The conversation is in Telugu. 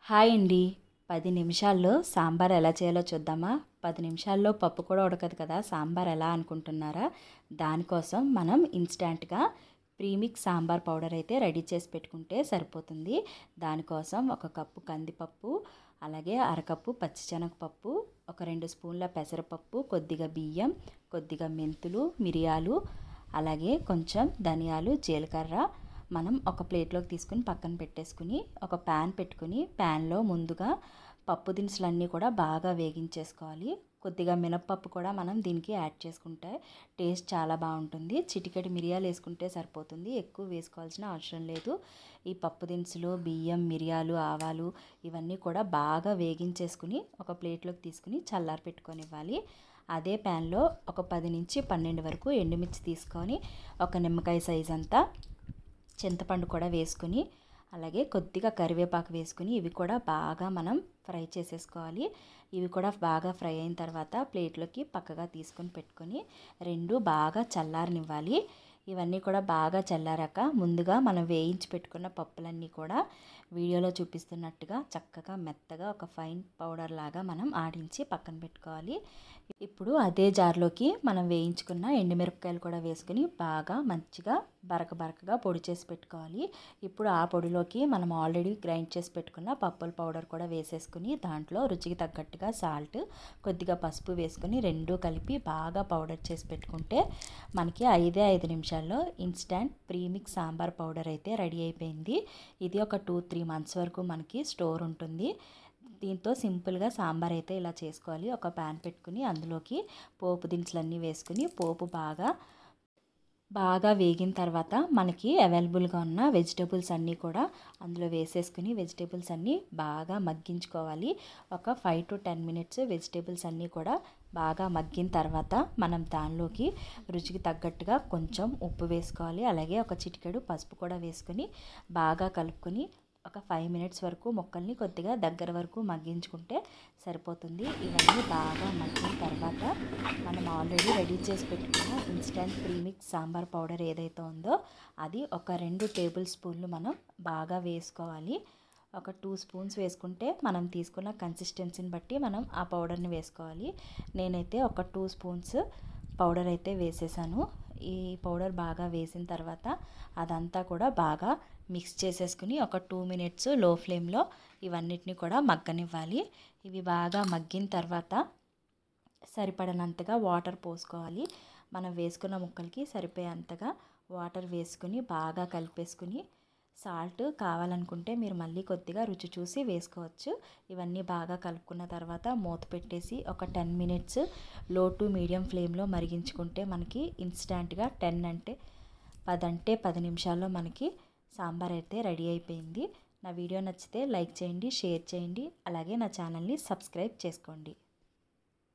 హాయ్ అండి. 10 నిమిషాల్లో సాంబార్ ఎలా చేయాలో చూద్దామా? 10 నిమిషాల్లో పప్పు కూడా ఉడకదు కదా, సాంబార్ ఎలా అనుకుంటున్నారా? దానికోసం మనం ఇన్స్టంట్గా ప్రీమిక్స్ సాంబార్ పౌడర్ అయితే రెడీ చేసి పెట్టుకుంటే సరిపోతుంది. దానికోసం ఒక కప్పు కందిపప్పు, అలాగే అరకప్పు పచ్చిశనగపప్పు, ఒక 2 స్పూన్ల పెసరపప్పు, కొద్దిగా బియ్యం, కొద్దిగా మెంతులు, మిరియాలు, అలాగే కొంచెం ధనియాలు, జీలకర్ర మనం ఒక ప్లేట్లోకి తీసుకుని పక్కన పెట్టేసుకుని ఒక ప్యాన్ పెట్టుకుని ప్యాన్లో ముందుగా పప్పు దినుసులన్నీ కూడా బాగా వేగించేసుకోవాలి. కొద్దిగా మినప్పప్పు కూడా మనం దీనికి యాడ్ చేసుకుంటే టేస్ట్ చాలా బాగుంటుంది. చిటికెడు మిరియాలు వేసుకుంటే సరిపోతుంది, ఎక్కువ వేసుకోవాల్సిన అవసరం లేదు. ఈ పప్పు దినుసులు, బియ్యం, మిరియాలు, ఆవాలు ఇవన్నీ కూడా బాగా వేగించేసుకుని ఒక ప్లేట్లోకి తీసుకుని చల్లారి పెట్టుకొని ఇవ్వాలి. అదే ప్యాన్లో ఒక 10 నుంచి 12 వరకు ఎండుమిర్చి తీసుకొని ఒక నిమ్మకాయ సైజ్ అంతా చింతపండు కూడా వేసుకుని, అలాగే కొద్దిగా కరివేపాకు వేసుకుని ఇవి కూడా బాగా మనం ఫ్రై చేసేసుకోవాలి. ఇవి కూడా బాగా ఫ్రై అయిన తర్వాత ప్లేట్లోకి పక్కగా తీసుకొని పెట్టుకొని రెండు బాగా చల్లారనివ్వాలి. ఇవన్నీ కూడా బాగా చల్లారాక ముందుగా మనం వేయించి పెట్టుకున్న పప్పులన్నీ కూడా వీడియోలో చూపిస్తున్నట్టుగా చక్కగా మెత్తగా ఒక ఫైన్ పౌడర్ లాగా మనం ఆడించి పక్కన పెట్టుకోవాలి. ఇప్పుడు అదే జార్లోకి మనం వేయించుకున్న ఎండుమిరపకాయలు కూడా వేసుకుని బాగా మంచిగా బరకగా పొడి చేసి పెట్టుకోవాలి. ఇప్పుడు ఆ పొడిలోకి మనం ఆల్రెడీ గ్రైండ్ చేసి పెట్టుకున్న పప్పుల పౌడర్ కూడా వేసేసుకుని దాంట్లో రుచికి తగ్గట్టుగా సాల్ట్, కొద్దిగా పసుపు వేసుకుని రెండూ కలిపి బాగా పౌడర్ చేసి పెట్టుకుంటే మనకి 5 నిమిషాల్లో ఇన్స్టంట్ ప్రీమిక్స్ సాంబార్ పౌడర్ అయితే రెడీ అయిపోయింది. ఇది ఒక 2-3 మంత్స్ వరకు మనకి స్టోర్ ఉంటుంది. దీంతో సింపుల్గా సాంబార్ అయితే ఇలా చేసుకోవాలి. ఒక ప్యాన్ పెట్టుకుని అందులోకి పోపు దినుసులన్నీ వేసుకుని పోపు బాగా వేగిన తర్వాత మనకి అవైలబుల్గా ఉన్న వెజిటేబుల్స్ అన్నీ కూడా అందులో వేసేసుకుని వెజిటేబుల్స్ అన్నీ బాగా మగ్గించుకోవాలి. ఒక 5 to 10 మినిట్స్ వెజిటేబుల్స్ అన్నీ కూడా బాగా మగ్గిన తర్వాత మనం దానిలోకి రుచికి తగ్గట్టుగా కొంచెం ఉప్పు వేసుకోవాలి. అలాగే ఒక చిటికెడు పసుపు కూడా వేసుకుని బాగా కలుపుకొని ఒక 5 మినిట్స్ వరకు ముక్కల్ని కొద్దిగా దగ్గర వరకు మగ్గించుకుంటే సరిపోతుంది. ఇవన్నీ బాగా మగ్గిన తర్వాత మనం ఆల్రెడీ రెడీ చేసి పెట్టుకున్న ఇన్స్టంట్ ప్రీమిక్స్ సాంబార్ పౌడర్ ఏదైతే ఉందో అది ఒక 2 టేబుల్ స్పూన్లు మనం బాగా వేసుకోవాలి. ఒక 2 స్పూన్స్ వేసుకుంటే మనం తీసుకున్న కన్సిస్టెన్సీని బట్టి మనం ఆ పౌడర్ని వేసుకోవాలి. నేనైతే ఒక 2 స్పూన్స్ పౌడర్ అయితే వేసేసాను. ఈ పౌడర్ బాగా వేసిన తర్వాత అదంతా కూడా బాగా మిక్స్ చేసేసుకుని ఒక 2 మినిట్స్ లో ఫ్లేమ్లో ఇవన్నిటిని కూడా మగ్గనివ్వాలి. ఇవి బాగా మగ్గిన తర్వాత సరిపడినంతగా వాటర్ పోసుకోవాలి. మనం వేసుకున్న ముక్కలకి సరిపోయేంతగా వాటర్ వేసుకుని బాగా కలిపేసుకుని సాల్ట్ కావాలనుకుంటే మీరు మళ్ళీ కొద్దిగా రుచి చూసి వేసుకోవచ్చు. ఇవన్నీ బాగా కలుపుకున్న తర్వాత మూత పెట్టేసి ఒక 10 మినిట్స్ లో టు మీడియం ఫ్లేమ్లో మరిగించుకుంటే మనకి ఇన్స్టంట్గా 10 నిమిషాల్లో మనకి సాంబార్ అయితే రెడీ అయిపోయింది. నా వీడియో నచ్చితే లైక్ చేయండి, షేర్ చేయండి, అలాగే నా ఛానల్ని సబ్స్క్రైబ్ చేసుకోండి.